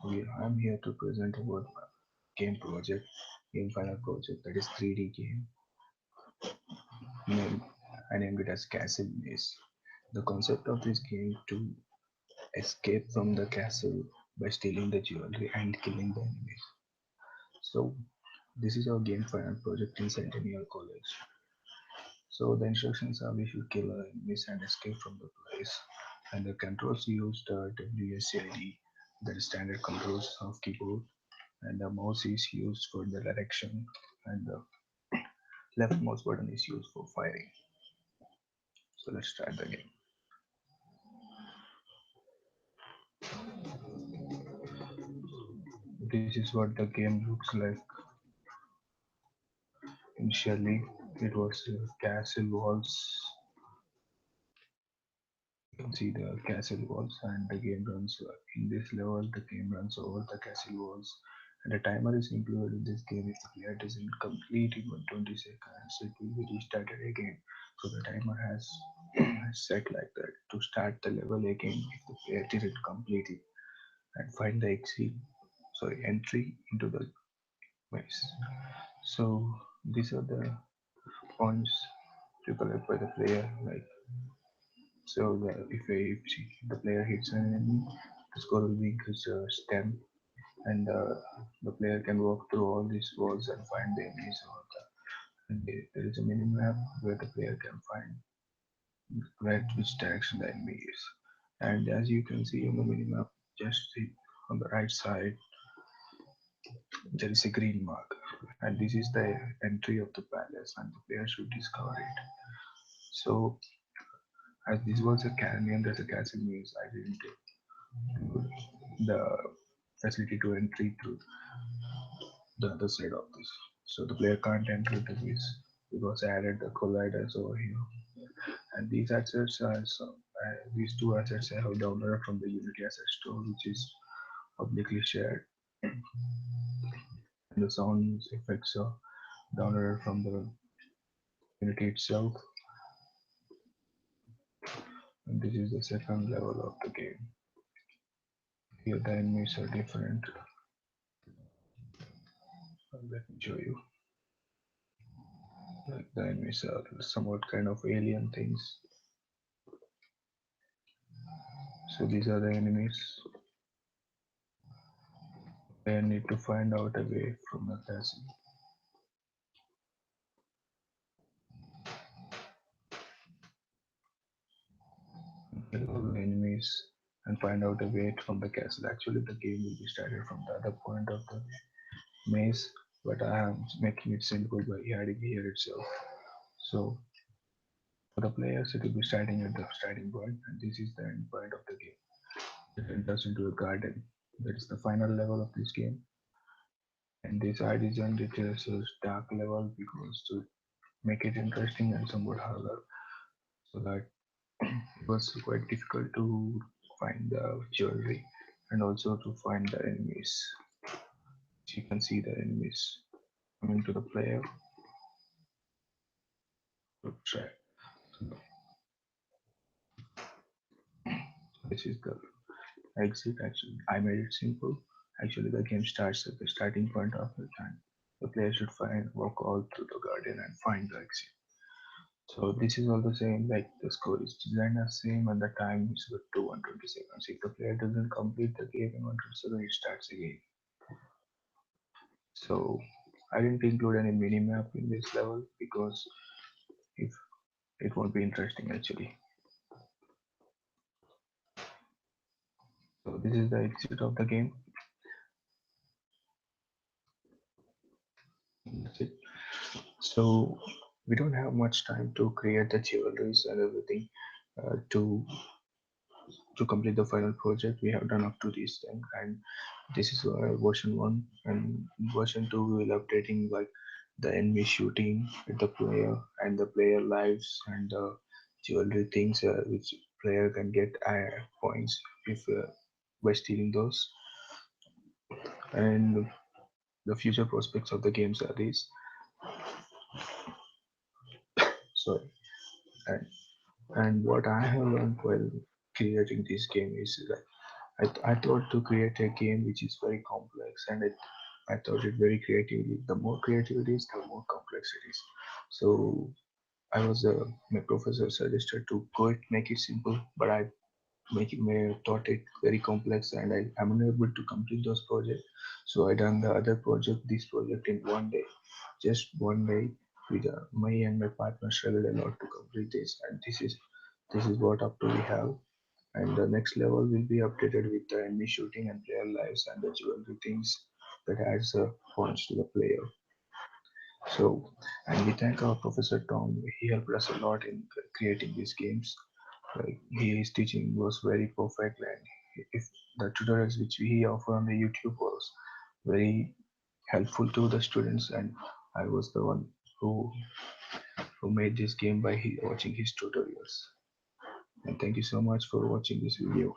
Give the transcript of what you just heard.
I'm here to present about my game project, game final project, that is 3D game. Named, I named it as Castle Maze. The concept of this game to escape from the castle by stealing the jewelry and killing the enemies. So this is our game final project in Centennial College. So the instructions are we should kill our enemies and escape from the place. And the controls used are WSAD, that is standard controls of keyboard, and the mouse is used for the direction, and the left mouse button is used for firing. So let's start the game. This is what the game looks like. Initially, it was castle walls. You can see the castle walls, and the game runs in this level. The game runs over the castle walls, and a timer is included in this game. If the player doesn't complete in 120 seconds, it will be restarted again. So the timer has set like that to start the level again if the player didn't complete it and find the entry into the maze. So these are the points to collect by the player. Like so, if the player hits an enemy, the score will be increased to 10, and the player can walk through all these walls and find the enemies over there. And there is a mini map where the player can find where which direction the enemy is. And as you can see on the mini map, just on the right side, there is a green mark, and this is the entry of the palace, and the player should discover it. So, as this was a canyon, there's a castle means I didn't take the facility to entry through the other side of this. So the player can't enter the this because I added the colliders over here. And these assets are these two assets I have downloaded from the Unity asset store, which is publicly shared. And the sound effects are downloaded from the Unity itself. And this is the second level of the game. Here the enemies are different. Let me show you. Like the enemies are somewhat kind of alien things. So these are the enemies. I need to find out a way from the castle. Kill all the enemies and find out a way from the castle. Actually, the game will be started from the other point of the maze, but I am making it simple by adding here itself. So for the players, it will be starting at the starting point, and this is the end point of the game. It enters into a garden. That is the final level of this game. And this I designed it as a dark level because to make it interesting and somewhat harder, so that it was quite difficult to find the jewelry and also to find the enemies. So you can see the enemies coming to the player to try. So this is the exit. Actually, I made it simple. Actually, the game starts at the starting point of the time. The player should walk all through the garden and find the exit. So this is all the same. Like the score is designed as same, and the time is good to 120 seconds. If the player doesn't complete the game in 120 seconds, it starts again. So I didn't include any mini map in this level because if it won't be interesting actually. So this is the exit of the game. That's it. So we don't have much time to create the jewelries and everything to complete the final project. We have done up to this thing, and this is version one. And version two, we will updating like the enemy shooting at the player and the player lives and the jewelry things which player can get points if by stealing those. And the future prospects of the games are these. Sorry. And, and what I have learned while creating this game is that I thought to create a game which is very complex, and I thought it very creatively. The more creative it is, the more complex it is. So my professor suggested to go it, make it simple, but I thought it very complex, and I'm unable to complete those projects. So I done the other project, this project in one day, just one day. With me and my partner struggled a lot to complete this, and this is what up to we have. And the next level will be updated with the enemy shooting and player lives and the jewelry things that adds points to the player. So, and we thank our professor Tom. He helped us a lot in creating these games. Like his teaching was very perfect, and if the tutorials which he offered on the YouTube was very helpful to the students, and I was the one who who made this game by watching his tutorials. And thank you so much for watching this video.